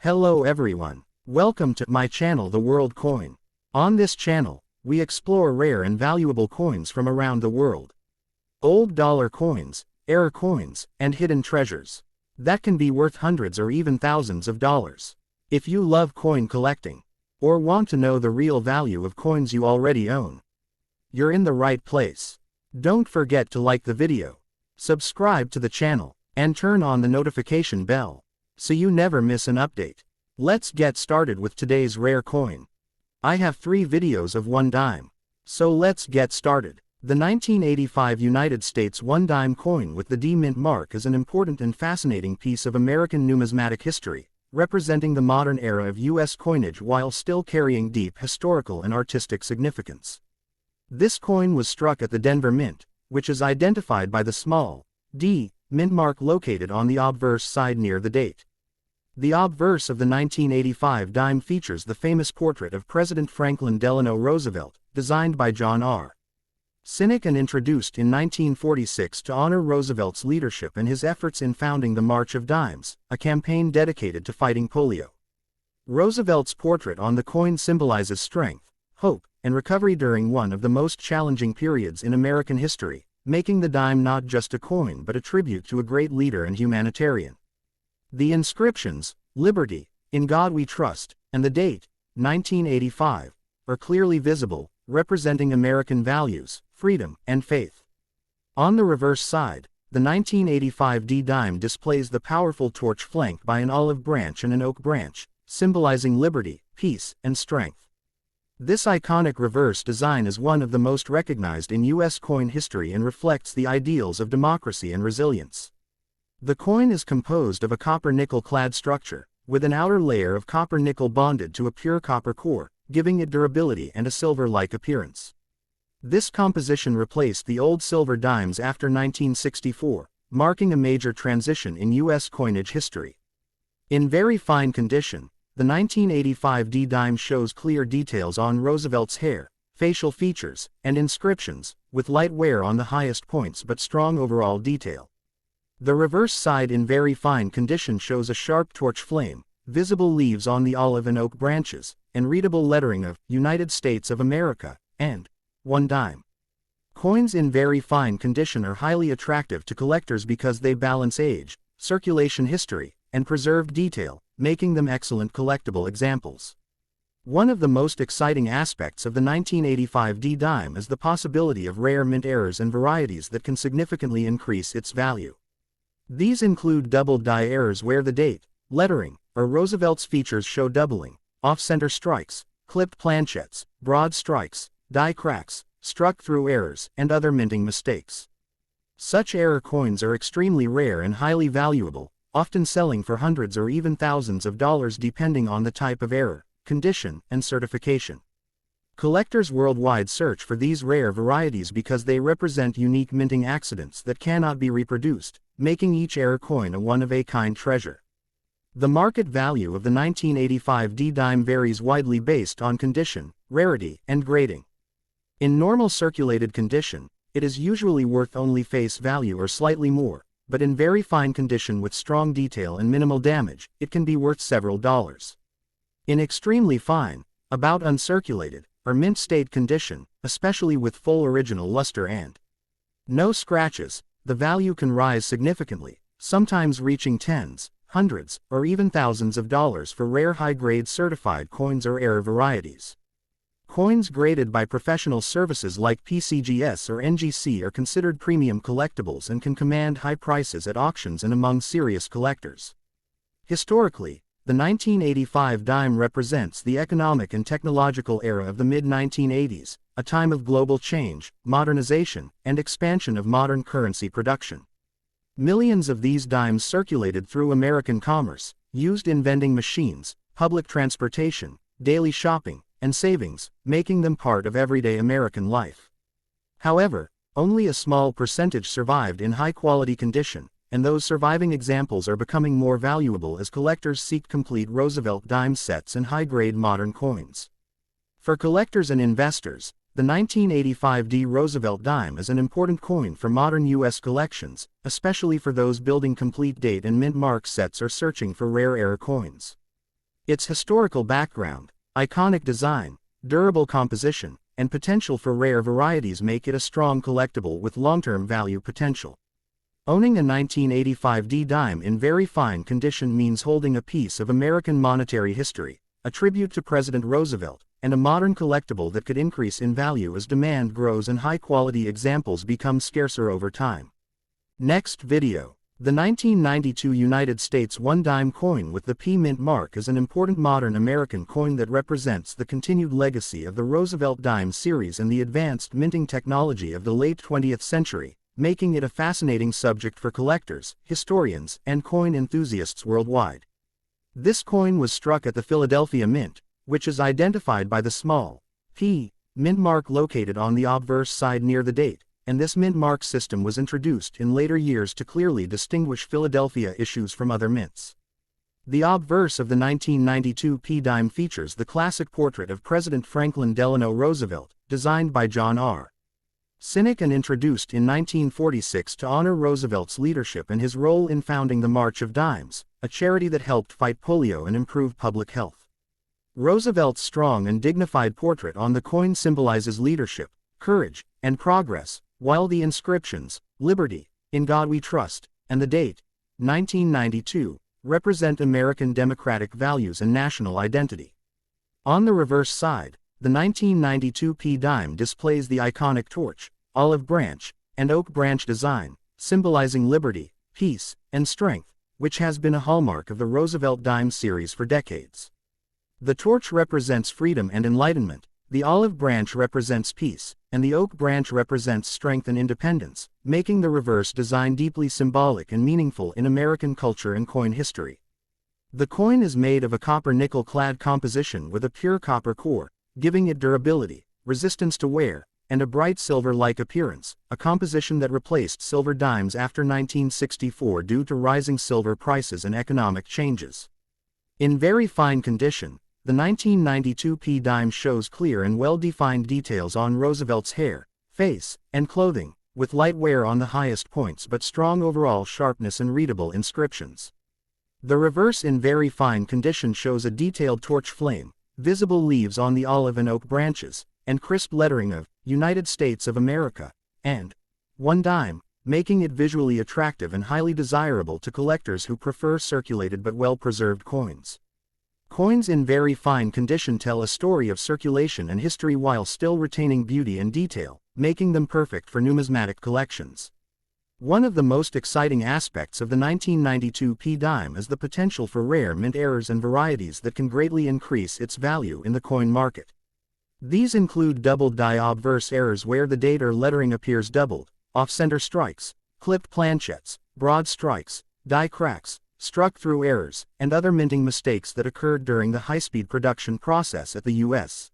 Hello everyone. Welcome to my channel The World Coin. On this channel, we explore rare and valuable coins from around the world. Old dollar coins, error coins, and hidden treasures that can be worth hundreds or even thousands of dollars. If you love coin collecting, or want to know the real value of coins you already own, you're in the right place. Don't forget to like the video, subscribe to the channel, and turn on the notification bell, so you never miss an update. Let's get started with today's rare coin. I have 3 videos of one dime. So let's get started. The 1985 United States 1 dime coin with the D mint mark is an important and fascinating piece of American numismatic history, representing the modern era of U.S. coinage while still carrying deep historical and artistic significance. This coin was struck at the Denver Mint, which is identified by the small D mint mark located on the obverse side near the date. The obverse of the 1985 dime features the famous portrait of President Franklin Delano Roosevelt, designed by John R. Sinek and introduced in 1946 to honor Roosevelt's leadership and his efforts in founding the March of Dimes, a campaign dedicated to fighting polio. Roosevelt's portrait on the coin symbolizes strength, hope, and recovery during one of the most challenging periods in American history, making the dime not just a coin but a tribute to a great leader and humanitarian. The inscriptions, "Liberty, in God We Trust," and the date, 1985, are clearly visible, representing American values, freedom, and faith. On the reverse side, the 1985 D dime displays the powerful torch flanked by an olive branch and an oak branch, symbolizing liberty, peace, and strength. This iconic reverse design is one of the most recognized in U.S. coin history and reflects the ideals of democracy and resilience. The coin is composed of a copper-nickel clad structure, with an outer layer of copper-nickel bonded to a pure copper core, giving it durability and a silver-like appearance. This composition replaced the old silver dimes after 1964, marking a major transition in U.S. coinage history. In very fine condition, the 1985 D dime shows clear details on Roosevelt's hair, facial features, and inscriptions, with light wear on the highest points but strong overall detail. The reverse side in very fine condition shows a sharp torch flame, visible leaves on the olive and oak branches, and readable lettering of United States of America and 1 dime. Coins in very fine condition are highly attractive to collectors because they balance age, circulation history, and preserved detail, making them excellent collectible examples. One of the most exciting aspects of the 1985 D dime is the possibility of rare mint errors and varieties that can significantly increase its value. These include double die errors where the date, lettering, or Roosevelt's features show doubling, off-center strikes, clipped planchettes, broad strikes, die cracks, struck-through errors, and other minting mistakes. Such error coins are extremely rare and highly valuable, often selling for hundreds or even thousands of dollars depending on the type of error, condition, and certification. Collectors worldwide search for these rare varieties because they represent unique minting accidents that cannot be reproduced, making each error coin a one-of-a-kind treasure. The market value of the 1985 D dime varies widely based on condition, rarity, and grading. In normal circulated condition, it is usually worth only face value or slightly more, but in very fine condition with strong detail and minimal damage, it can be worth several dollars. In extremely fine, about uncirculated, or mint state condition, especially with full original luster and no scratches, the value can rise significantly, sometimes reaching tens, hundreds, or even thousands of dollars for rare high-grade certified coins or error varieties. Coins graded by professional services like PCGS or NGC are considered premium collectibles and can command high prices at auctions and among serious collectors. Historically, the 1985 dime represents the economic and technological era of the mid-1980s, a time of global change, modernization, and expansion of modern currency production. Millions of these dimes circulated through American commerce, used in vending machines, public transportation, daily shopping, and savings, making them part of everyday American life. However, only a small percentage survived in high-quality condition, and those surviving examples are becoming more valuable as collectors seek complete Roosevelt dime sets and high-grade modern coins. For collectors and investors, the 1985 D Roosevelt Dime is an important coin for modern U.S. collections, especially for those building complete date and mint mark sets or searching for rare error coins. Its historical background, iconic design, durable composition, and potential for rare varieties make it a strong collectible with long-term value potential. Owning a 1985 D dime in very fine condition means holding a piece of American monetary history, a tribute to President Roosevelt, and a modern collectible that could increase in value as demand grows and high-quality examples become scarcer over time. Next video. The 1992 United States 1 dime coin with the P mint mark is an important modern American coin that represents the continued legacy of the Roosevelt Dime series and the advanced minting technology of the late 20th century, making it a fascinating subject for collectors, historians, and coin enthusiasts worldwide. This coin was struck at the Philadelphia Mint, which is identified by the small P mint mark located on the obverse side near the date, and this mint mark system was introduced in later years to clearly distinguish Philadelphia issues from other mints. The obverse of the 1992 P dime features the classic portrait of President Franklin Delano Roosevelt, designed by John R. Sinek and introduced in 1946 to honor Roosevelt's leadership and his role in founding the March of Dimes, a charity that helped fight polio and improve public health. Roosevelt's strong and dignified portrait on the coin symbolizes leadership, courage, and progress, while the inscriptions, "Liberty, in God We Trust," and the date, 1992, represent American democratic values and national identity. On the reverse side, the 1992 P dime displays the iconic torch, olive branch, and oak branch design, symbolizing liberty, peace, and strength, which has been a hallmark of the Roosevelt Dime series for decades. The torch represents freedom and enlightenment, the olive branch represents peace, and the oak branch represents strength and independence, making the reverse design deeply symbolic and meaningful in American culture and coin history. The coin is made of a copper-nickel clad composition with a pure copper core, giving it durability, resistance to wear, and a bright silver-like appearance, a composition that replaced silver dimes after 1964 due to rising silver prices and economic changes. In very fine condition, the 1992 P dime shows clear and well-defined details on Roosevelt's hair, face, and clothing, with light wear on the highest points but strong overall sharpness and readable inscriptions. The reverse in very fine condition shows a detailed torch flame, visible leaves on the olive and oak branches, and crisp lettering of United States of America and 1 dime, making it visually attractive and highly desirable to collectors who prefer circulated but well-preserved coins. Coins in very fine condition tell a story of circulation and history while still retaining beauty and detail, making them perfect for numismatic collections. One of the most exciting aspects of the 1992 P dime is the potential for rare mint errors and varieties that can greatly increase its value in the coin market. These include doubled die obverse errors where the date or lettering appears doubled, off-center strikes, clipped planchettes, broad strikes, die cracks, struck-through errors, and other minting mistakes that occurred during the high-speed production process at the U.S.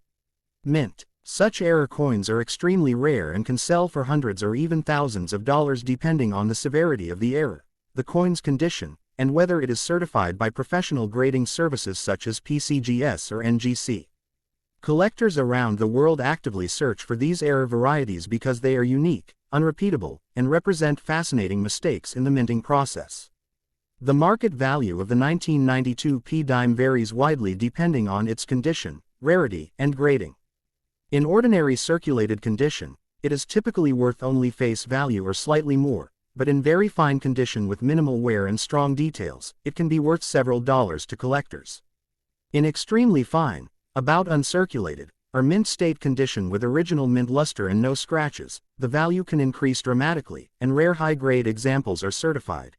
Mint. Such error coins are extremely rare and can sell for hundreds or even thousands of dollars depending on the severity of the error, the coin's condition, and whether it is certified by professional grading services such as PCGS or NGC. Collectors around the world actively search for these error varieties because they are unique, unrepeatable, and represent fascinating mistakes in the minting process. The market value of the 1992 P dime varies widely depending on its condition, rarity, and grading. In ordinary circulated condition, it is typically worth only face value or slightly more, but in very fine condition with minimal wear and strong details, it can be worth several dollars to collectors. In extremely fine, about uncirculated, or mint state condition with original mint luster and no scratches, the value can increase dramatically, and rare high-grade examples are certified.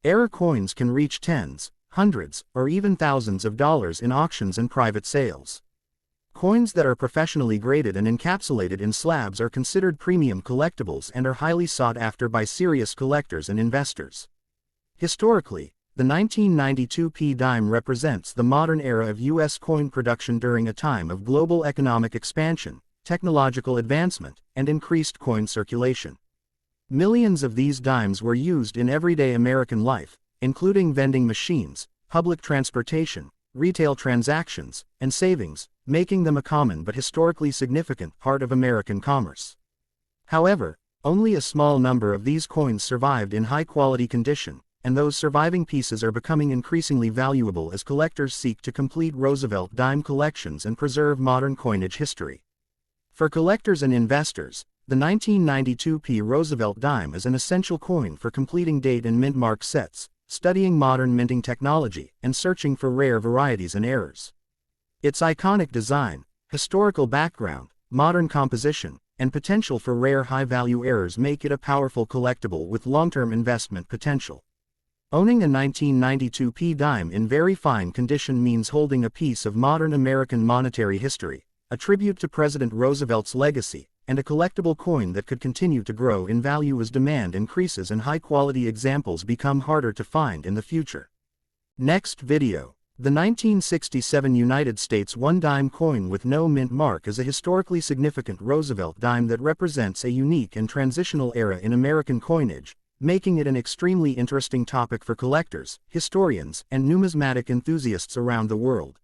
Error coins can reach tens, hundreds, or even thousands of dollars in auctions and private sales. Coins that are professionally graded and encapsulated in slabs are considered premium collectibles and are highly sought after by serious collectors and investors. Historically, the 1992 P dime represents the modern era of U.S. coin production during a time of global economic expansion, technological advancement, and increased coin circulation. Millions of these dimes were used in everyday American life, including vending machines, public transportation, retail transactions, and savings, making them a common but historically significant part of American commerce. However, only a small number of these coins survived in high-quality condition, and those surviving pieces are becoming increasingly valuable as collectors seek to complete Roosevelt dime collections and preserve modern coinage history. For collectors and investors, the 1992 Roosevelt Dime is an essential coin for completing date and mint mark sets, studying modern minting technology, and searching for rare varieties and errors. Its iconic design, historical background, modern composition, and potential for rare high-value errors make it a powerful collectible with long-term investment potential. Owning a 1992 dime in very fine condition means holding a piece of modern American monetary history, a tribute to President Roosevelt's legacy, and a collectible coin that could continue to grow in value as demand increases and high-quality examples become harder to find in the future. Next video. The 1967 United States one-dime coin with no mint mark is a historically significant Roosevelt dime that represents a unique and transitional era in American coinage, making it an extremely interesting topic for collectors, historians, and numismatic enthusiasts around the world.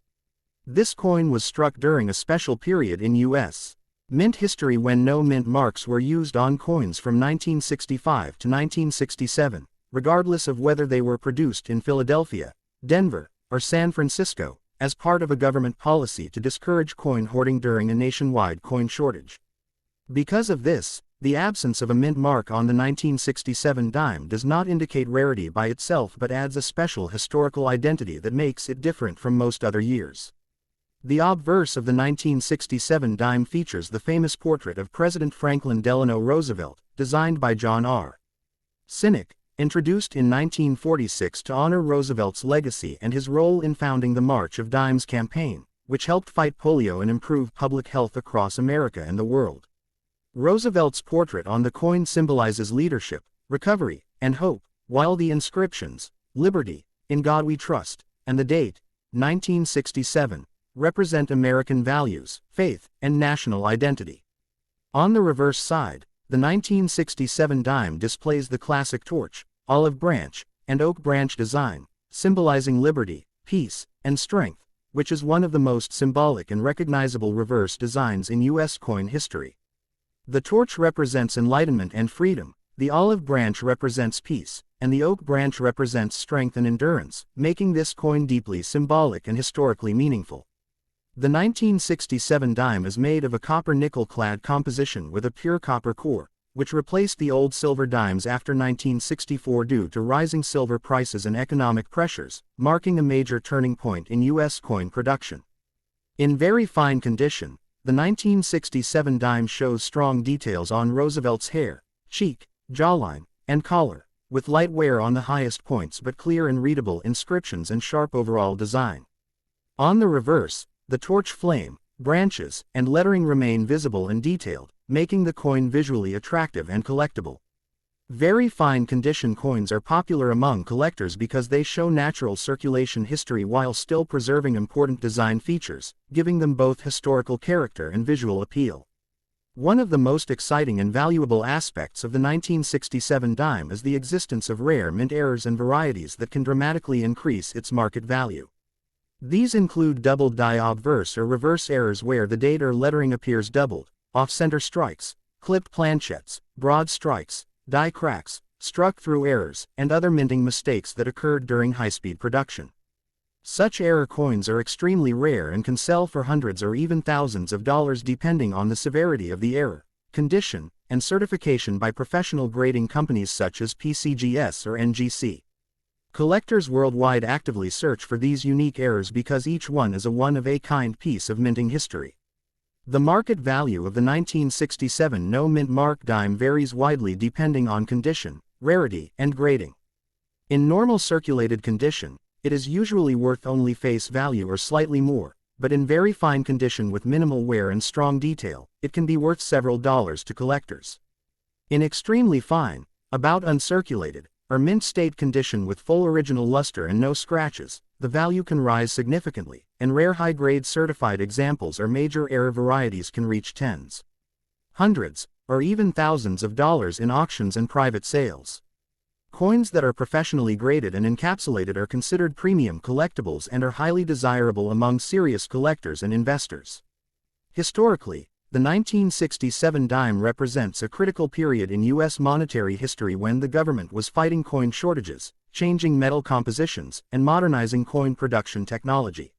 This coin was struck during a special period in U.S. mint history when no mint marks were used on coins from 1965 to 1967, regardless of whether they were produced in Philadelphia, Denver, or San Francisco, as part of a government policy to discourage coin hoarding during a nationwide coin shortage. Because of this, the absence of a mint mark on the 1967 dime does not indicate rarity by itself but adds a special historical identity that makes it different from most other years. The obverse of the 1967 dime features the famous portrait of President Franklin Delano Roosevelt, designed by John R. Sinek, introduced in 1946 to honor Roosevelt's legacy and his role in founding the March of Dimes campaign, which helped fight polio and improve public health across America and the world. Roosevelt's portrait on the coin symbolizes leadership, recovery, and hope, while the inscriptions, "Liberty, in God We Trust," and the date, 1967, represent American values, faith, and national identity. On the reverse side, the 1967 dime displays the classic torch, olive branch, and oak branch design, symbolizing liberty, peace, and strength, which is one of the most symbolic and recognizable reverse designs in U.S. coin history. The torch represents enlightenment and freedom, the olive branch represents peace, and the oak branch represents strength and endurance, making this coin deeply symbolic and historically meaningful. The 1967 dime is made of a copper-nickel-clad composition with a pure copper core, which replaced the old silver dimes after 1964 due to rising silver prices and economic pressures, marking a major turning point in U.S. coin production. In very fine condition, the 1967 dime shows strong details on Roosevelt's hair, cheek, jawline, and collar, with light wear on the highest points but clear and readable inscriptions and sharp overall design. On the reverse, the torch flame, branches, and lettering remain visible and detailed, making the coin visually attractive and collectible. Very fine condition coins are popular among collectors because they show natural circulation history while still preserving important design features, giving them both historical character and visual appeal. One of the most exciting and valuable aspects of the 1967 dime is the existence of rare mint errors and varieties that can dramatically increase its market value. These include doubled die obverse or reverse errors where the date or lettering appears doubled, off-center strikes, clipped planchettes, broad strikes, die cracks, struck-through errors, and other minting mistakes that occurred during high-speed production. Such error coins are extremely rare and can sell for hundreds or even thousands of dollars depending on the severity of the error, condition, and certification by professional grading companies such as PCGS or NGC. Collectors worldwide actively search for these unique errors because each one is a one-of-a-kind piece of minting history. The market value of the 1967 no-mint mark dime varies widely depending on condition, rarity, and grading. In normal circulated condition, it is usually worth only face value or slightly more, but in very fine condition with minimal wear and strong detail, it can be worth several dollars to collectors. In extremely fine, about uncirculated, or mint state condition with full original luster and no scratches, the value can rise significantly, and rare high-grade certified examples or major error varieties can reach tens, hundreds, or even thousands of dollars in auctions and private sales. Coins that are professionally graded and encapsulated are considered premium collectibles and are highly desirable among serious collectors and investors. Historically, the 1967 dime represents a critical period in U.S. monetary history when the government was fighting coin shortages, changing metal compositions, and modernizing coin production technology.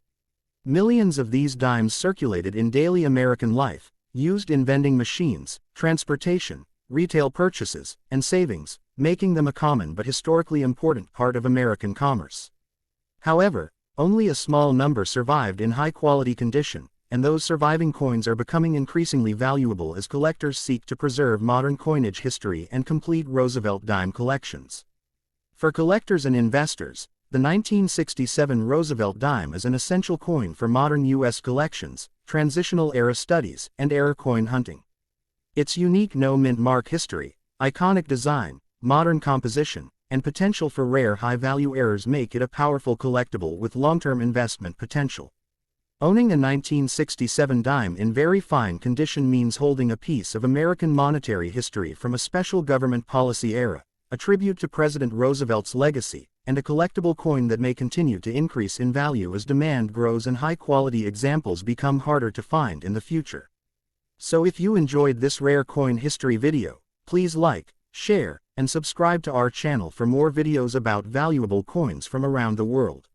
Millions of these dimes circulated in daily American life, used in vending machines, transportation, retail purchases, and savings, making them a common but historically important part of American commerce. However, only a small number survived in high-quality condition, and those surviving coins are becoming increasingly valuable as collectors seek to preserve modern coinage history and complete Roosevelt dime collections. For collectors and investors, the 1967 Roosevelt dime is an essential coin for modern U.S. collections, transitional era studies, and era coin hunting. Its unique no-mint mark history, iconic design, modern composition, and potential for rare high-value errors make it a powerful collectible with long-term investment potential. Owning a 1967 dime in very fine condition means holding a piece of American monetary history from a special government policy era, a tribute to President Roosevelt's legacy, and a collectible coin that may continue to increase in value as demand grows and high-quality examples become harder to find in the future. So if you enjoyed this rare coin history video, please like, share, and subscribe to our channel for more videos about valuable coins from around the world.